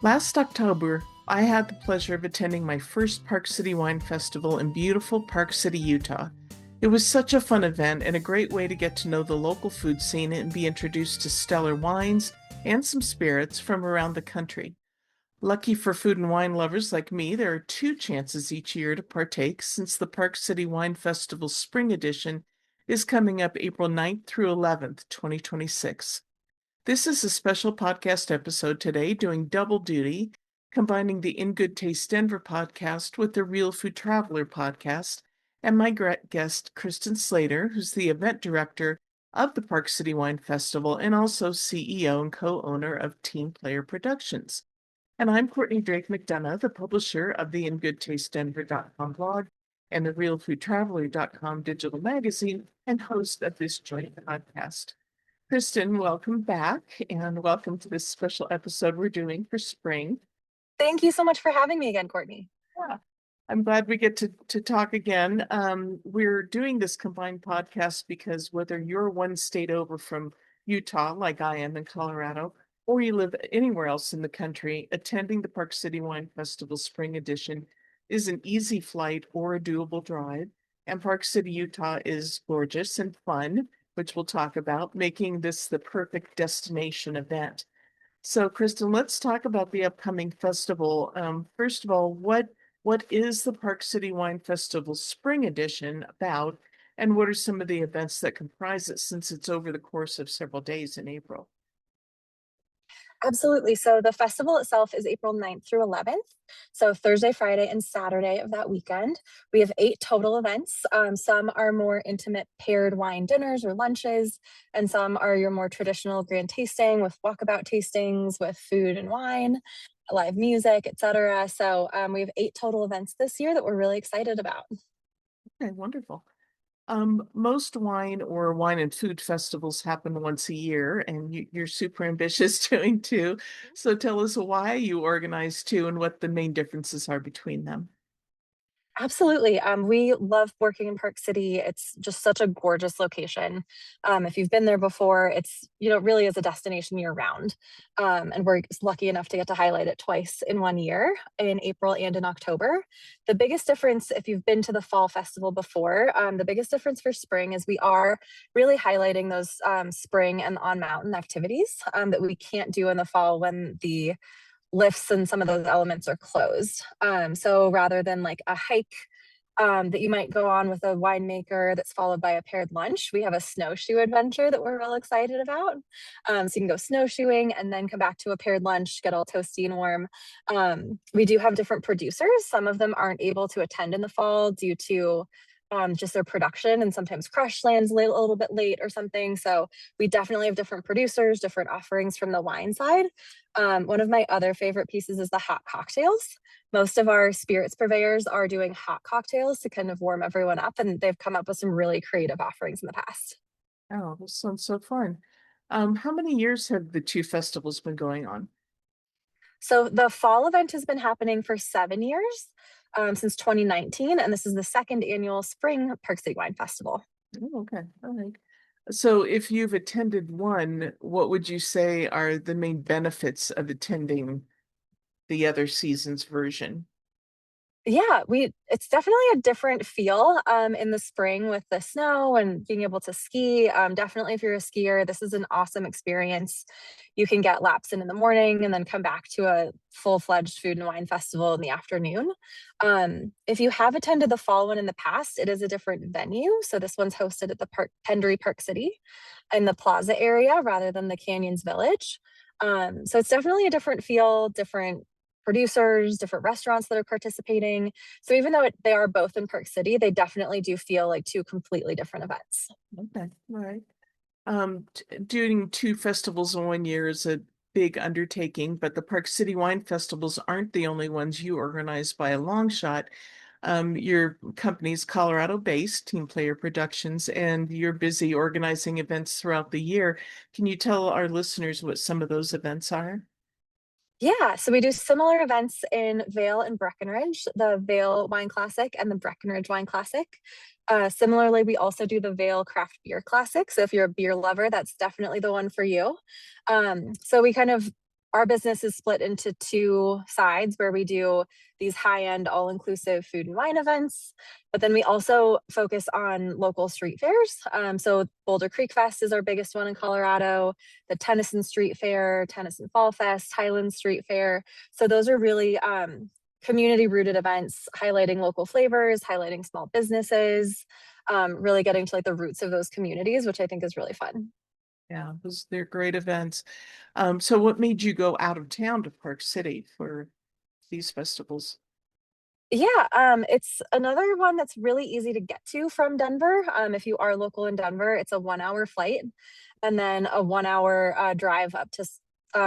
Last October, I had the pleasure of attending my first Park City Wine Festival in beautiful Park City, Utah. It was such a fun event and a great way to get to know the local food scene and be introduced to stellar wines and some spirits from around the country. Lucky for food and wine lovers like me, there are two chances each year to partake since the Park City Wine Festival Spring Edition is coming up April 9th through 11th, 2026. This is a special podcast episode today doing double duty, combining the In Good Taste Denver podcast with the Real Food Traveler podcast, and my guest, Kristen Slater, who's the event director of the Park City Wine Festival and also CEO and co-owner of Team Player Productions. And I'm Courtney Drake McDonough, the publisher of the InGoodTasteDenver.com blog and the RealFoodTraveler.com digital magazine and host of this joint podcast. Kristen, welcome back and welcome to this special episode we're doing for spring. Thank you so much for having me again, Courtney. Yeah, I'm glad we get to talk again. We're doing this combined podcast because whether you're one state over from Utah, like I am in Colorado, or you live anywhere else in the country, attending the Park City Wine Festival Spring Edition is an easy flight or a doable drive. And Park City, Utah is gorgeous and fun, which we'll talk about, making this the perfect destination event. So, Kristen, let's talk about the upcoming festival. First of all, what is the Park City Wine Festival Spring Edition about, and what are some of the events that comprise it since it's over the course of several days in April? Absolutely. So the festival itself is April 9th through 11th. So Thursday, Friday, and Saturday of that weekend. We have 8 total events. Some are more intimate paired wine dinners or lunches, and some are your more traditional grand tasting with walkabout tastings with food and wine, live music, etc. So we have 8 total events this year that we're really excited about. Okay, wonderful. Most wine or wine and food festivals happen once a year, and you're super ambitious doing two. So tell us why you organize two and what the main differences are between them. Absolutely. We love working in Park City. It's just such a gorgeous location. If you've been there before, it really is a destination year round. And we're lucky enough to get to highlight it twice in one year, in April and in October. The biggest difference, if you've been to the fall festival before, the biggest difference for spring is we are really highlighting those spring and on mountain activities that we can't do in the fall when the lifts and some of those elements are closed. So rather than like a hike that you might go on with a winemaker that's followed by a paired lunch, we have a snowshoe adventure that we're real excited about. So you can go snowshoeing and then come back to a paired lunch, get all toasty and warm. We do have different producers. Some of them aren't able to attend in the fall due to just their production, and sometimes crush lands a little bit late or something. So we definitely have different producers, different offerings from the wine side. One of my other favorite pieces is the hot cocktails. Most of our spirits purveyors are doing hot cocktails to kind of warm everyone up, and they've come up with some really creative offerings in the past. Oh, this sounds so fun. How many years have the two festivals been going on? So the fall event has been happening for 7 years, since 2019, and this is the second annual Spring Park City Wine Festival. Oh, okay. All right. So if you've attended one, what would you say are the main benefits of attending the other season's version? Yeah, it's definitely a different feel in the spring with the snow and being able to ski. Definitely, if you're a skier, this is an awesome experience. You can get laps in the morning and then come back to a full-fledged food and wine festival in the afternoon. If you have attended the fall one in the past, it is a different venue. So this one's hosted at the Pendery Park City in the Plaza area rather than the Canyons Village. So it's definitely a different feel, different producers, different restaurants that are participating. So even though they are both in Park City, they definitely do feel like two completely different events. Okay, all right. Doing two festivals in one year is a big undertaking, but the Park City Wine Festivals aren't the only ones you organize by a long shot. Your company's Colorado-based, Team Player Productions, and you're busy organizing events throughout the year. Can you tell our listeners what some of those events are? Yeah, so we do similar events in Vale and Breckenridge, the Vale Wine Classic and the Breckenridge Wine Classic. Similarly, we also do the Vale Craft Beer Classic. So if you're a beer lover, that's definitely the one for you. So we kind of our business is split into two sides where we do these high-end all-inclusive food and wine events, but then we also focus on local street fairs. So Boulder Creek Fest is our biggest one in Colorado, the Tennyson Street Fair, Tennyson Fall Fest, Highland Street Fair. So those are really community rooted events highlighting local flavors, highlighting small businesses, really getting to like the roots of those communities, which I think is really fun. Yeah, they're great events. So what made you go out of town to Park City for these festivals? Yeah, it's another one that's really easy to get to from Denver. If you are local in Denver, it's a 1 hour flight and then a 1 hour drive up to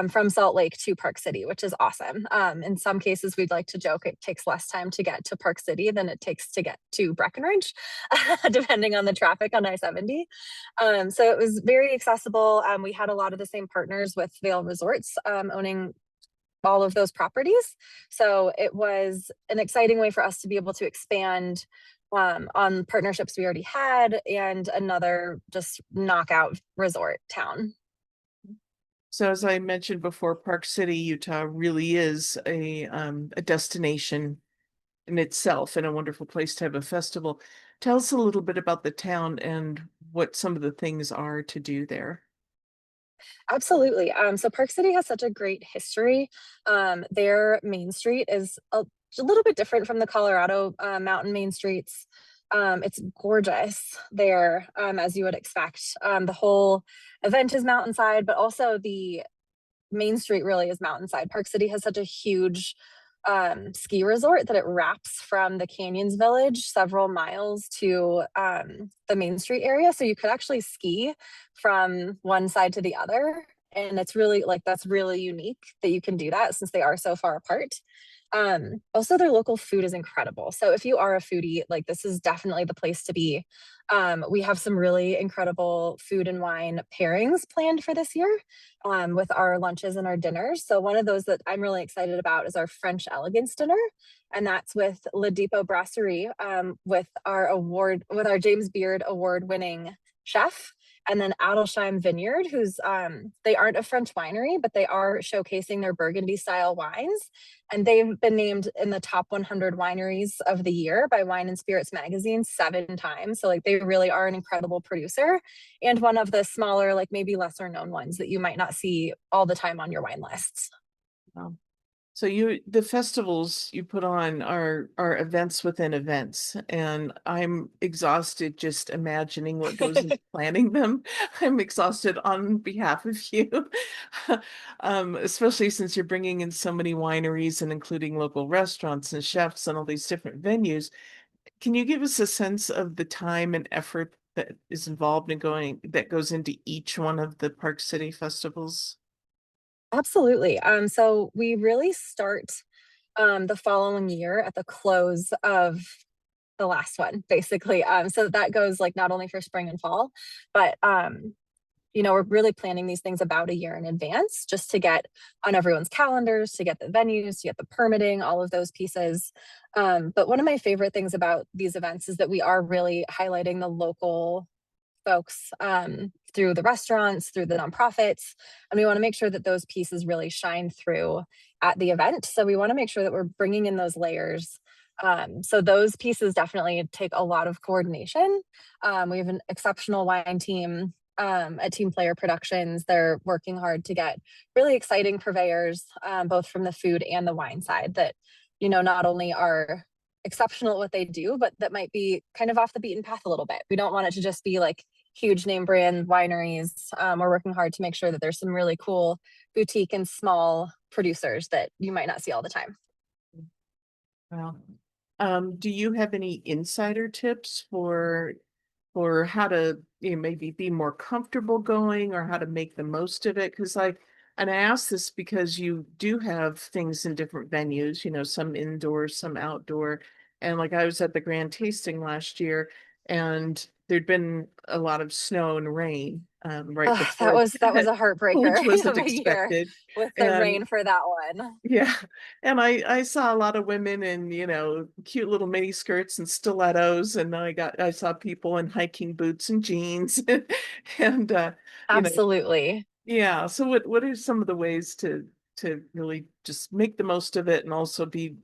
from Salt Lake to Park City, which is awesome. In some cases, we'd like to joke it takes less time to get to Park City than it takes to get to Breckenridge, depending on the traffic on I-70. So it was very accessible. We had a lot of the same partners with Vail Resorts owning all of those properties. So it was an exciting way for us to be able to expand on partnerships we already had and another just knockout resort town. So as I mentioned before, Park City, Utah really is a destination in itself and a wonderful place to have a festival. Tell us a little bit about the town and what some of the things are to do there. Absolutely. So Park City has such a great history. Their main street is a little bit different from the Colorado mountain main streets. It's gorgeous there, as you would expect. The whole event is mountainside, but also the Main Street really is mountainside. Park City has such a huge ski resort that it wraps from the Canyons Village several miles to the Main Street area. So you could actually ski from one side to the other. And it's really like that's really unique that you can do that since they are so far apart. Also, their local food is incredible. So if you are a foodie, like this is definitely the place to be. We have some really incredible food and wine pairings planned for this year with our lunches and our dinners. So one of those that I'm really excited about is our French elegance dinner, and that's with Le Depot Brasserie with our James Beard award winning chef. And then Adelsheim Vineyard, who's they aren't a French winery, but they are showcasing their Burgundy style wines. And they've been named in the top 100 wineries of the year by Wine and Spirits magazine 7 times. So like they really are an incredible producer and one of the smaller, like maybe lesser known ones that you might not see all the time on your wine lists. Um, So the festivals you put on are events within events, and I'm exhausted just imagining what goes into planning them. I'm exhausted on behalf of you, especially since you're bringing in so many wineries and including local restaurants and chefs and all these different venues. Can you give us a sense of the time and effort that is involved in that goes into each one of the Park City festivals? Absolutely. So we really start the following year at the close of the last one, basically. So that goes like not only for spring and fall, but we're really planning these things about a year in advance just to get on everyone's calendars, to get the venues, to get the permitting, all of those pieces. But one of my favorite things about these events is that we are really highlighting the local folks through the restaurants, through the nonprofits, and we want to make sure that those pieces really shine through at the event. So we want to make sure that we're bringing in those layers. So those pieces definitely take a lot of coordination. We have an exceptional wine team at Team Player Productions. They're working hard to get really exciting purveyors, both from the food and the wine side that, not only are exceptional at what they do, but that might be kind of off the beaten path a little bit. We don't want it to just be like huge name brand wineries. We're working hard to make sure that there's some really cool boutique and small producers that you might not see all the time. Well, do you have any insider tips for how to maybe be more comfortable going or how to make the most of it? And I ask this because you do have things in different venues, some indoors, some outdoor. And like I was at the grand tasting last year and there'd been a lot of snow and rain right That before was that was that, a heartbreaker which wasn't of a year expected. with the And rain for that one. yeah, and I saw a lot of women in, cute little mini skirts and stilettos, and I saw people in hiking boots and jeans, and you know, Absolutely. yeah. So what are some of the ways to really just make the most of it and also be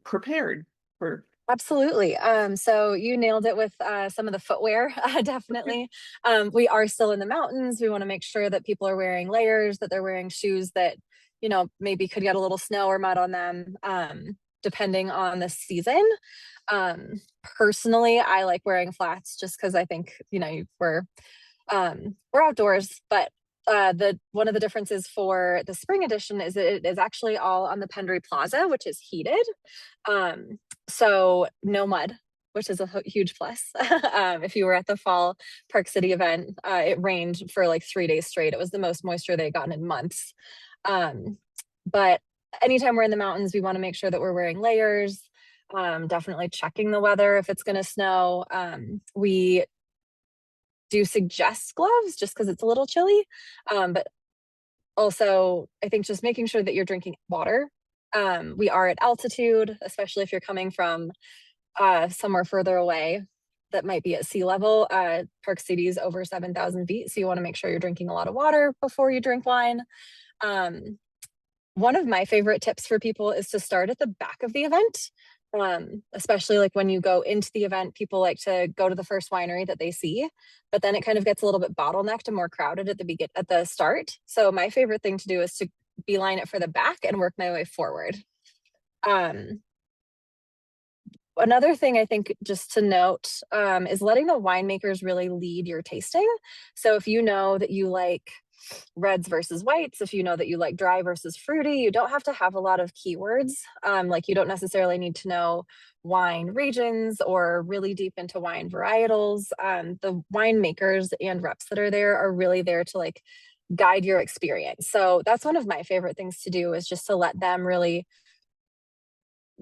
prepared for. Absolutely. So you nailed it with some of the footwear, Okay. definitely. We are still in the mountains. We want to make sure that people are wearing layers, that they're wearing shoes that, maybe could get a little snow or mud on them, depending on the season. Personally, I like wearing flats just because I think, we're outdoors, but the one of the differences for the spring edition is that it is actually all on the Pendry Plaza, which is heated. Um, so no mud, which is a huge plus. If you were at the fall Park City event, it rained for like 3 days straight. It was the most moisture they'd gotten in months. Um, but anytime we're in the mountains, we want to make sure that we're wearing layers. Definitely checking the weather if it's going to snow. We do suggest gloves just because it's a little chilly. But also, I think just making sure that you're drinking water. We are at altitude, especially if you're coming from somewhere further away that might be at sea level. Park City is over 7,000 feet, so you want to make sure you're drinking a lot of water before you drink wine. Um, One of my favorite tips for people is to start at the back of the event. Especially like when you go into the event, people like to go to the first winery that they see, but then it kind of gets a little bit bottlenecked and more crowded at the start. So my favorite thing to do is to beeline it for the back and work my way forward. Um, Another thing I think just to note is letting the winemakers really lead your tasting. So if you know that you like reds versus whites, if you know that you like dry versus fruity, you don't have to have a lot of keywords. Like you don't necessarily need to know wine regions or really deep into wine varietals. The winemakers and reps that are there are really there to like guide your experience. So that's one of my favorite things to do is just to let them really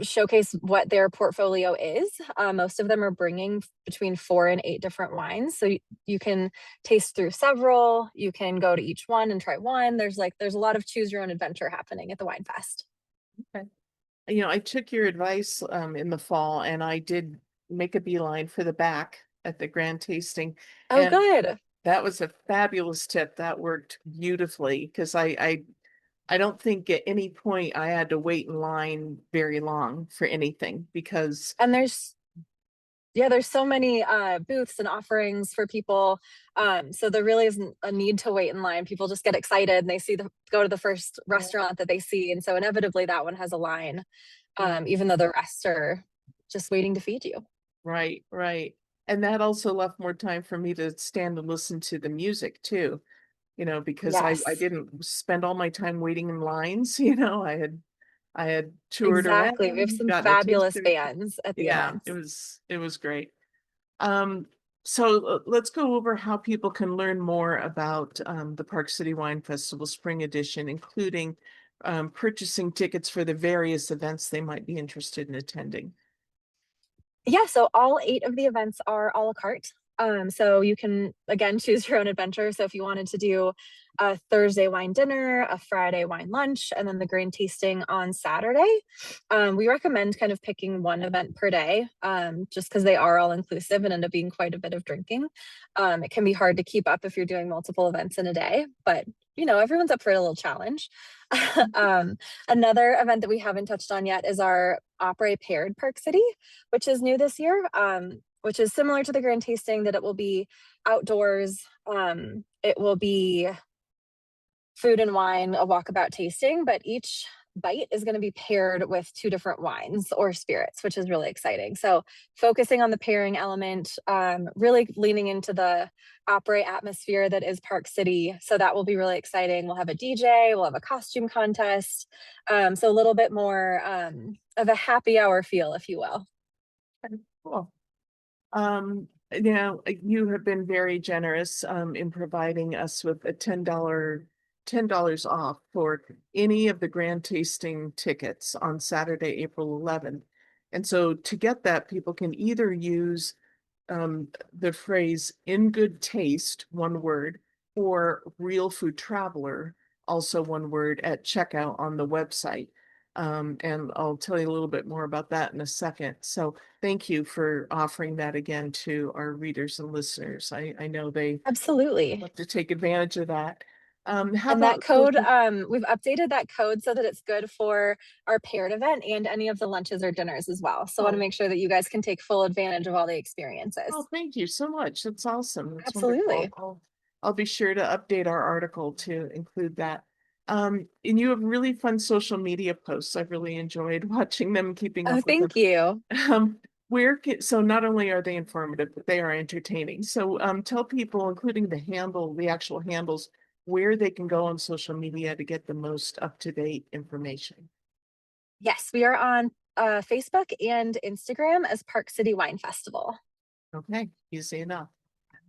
showcase what their portfolio is. Most of them are bringing between 4 and 8 different wines, so you can taste through several. You can go to each one and try one. There's a lot of choose your own adventure happening at the Wine Fest. Okay. I took your advice in the fall and I did make a beeline for the back at the grand tasting. Oh, And good. that was a fabulous tip. That worked beautifully because I don't think at any point I had to wait in line very long for anything because And there's so many booths and offerings for people. So there really isn't a need to wait in line. People just get excited and they go to the first yeah, restaurant that they see, and so inevitably that one has a line, yeah, even though the rest are just waiting to feed you. right, right. And that also left more time for me to stand and listen to the music too, because I Yes, didn't spend all my time waiting in lines, I had toured exactly. We have around, some gotten a taste fabulous of it. bands at the Yeah, it events. was it was great. Um, so let's go over how people can learn more about the Park City Wine Festival Spring Edition, including purchasing tickets for the various events they might be interested in attending. Yeah, so all 8 of the events are a la carte. So you can again choose your own adventure. So if you wanted to do a Thursday wine dinner, a Friday wine lunch, and then the grain tasting on Saturday, we recommend kind of picking one event per day, just because they are all inclusive and end up being quite a bit of drinking. It can be hard to keep up if you're doing multiple events in a day, but everyone's up for a little challenge. um, Another event that we haven't touched on yet is our Opera Paired Park City, which is new this year, which is similar to the grand tasting that it will be outdoors. It will be food and wine, a walkabout tasting, but each bite is going to be paired with 2 different wines or spirits, which is really exciting. So focusing on the pairing element, really leaning into the opera atmosphere that is Park City. So that will be really exciting. We'll have a DJ, we'll have a costume contest. So a little bit more of a happy hour feel, if you will. Okay, cool. You have been very generous in providing us with a $10 off for any of the grand tasting tickets on Saturday, April 11th. And so to get that, people can either use the phrase in good taste, one word, or real food traveler, also one word at checkout on the website. And I'll tell you a little bit more about that in a second. So thank you for offering that again to our readers and listeners. I know they Absolutely. love to take advantage of that. How And that about code, social? we've updated that code so that it's good for our paired event and any of the lunches or dinners as well. So I want to Oh, make sure that you guys can take full advantage of all the experiences. thank you so much. That's awesome. That's wonderful. Absolutely. I'll be sure to update our article to include that. And you have really fun social media posts. I've really enjoyed watching them, keeping Oh, up with them. thank you. So not only are they informative, but they are entertaining. So tell people, including the actual handles, where they can go on social media to get the most up-to-date information. Yes, we are on Facebook and Instagram as Park City Wine Festival. Okay, easy enough.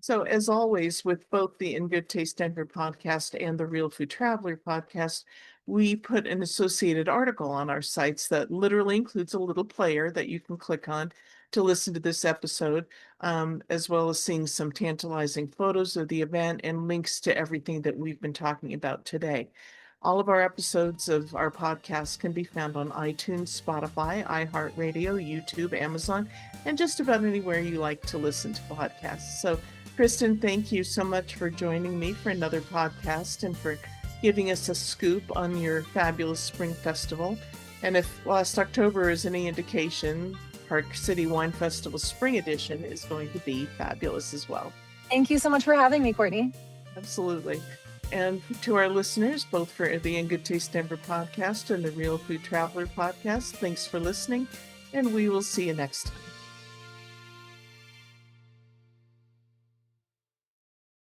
So, as always, with both the In Good Taste Denver podcast and the Real Food Traveler podcast, we put an associated article on our sites that literally includes a little player that you can click on to listen to this episode, as well as seeing some tantalizing photos of the event and links to everything that we've been talking about today. All of our episodes of our podcast can be found on iTunes, Spotify, iHeartRadio, YouTube, Amazon, and just about anywhere you like to listen to podcasts. So, Kristen, thank you so much for joining me for another podcast and for giving us a scoop on your fabulous spring festival. And if last October is any indication, Park City Wine Festival Spring Edition is going to be fabulous as well. Thank you so much for having me, Courtney. Absolutely. And to our listeners, both for the In Good Taste Denver podcast and the Real Food Traveler podcast, thanks for listening, and we will see you next time.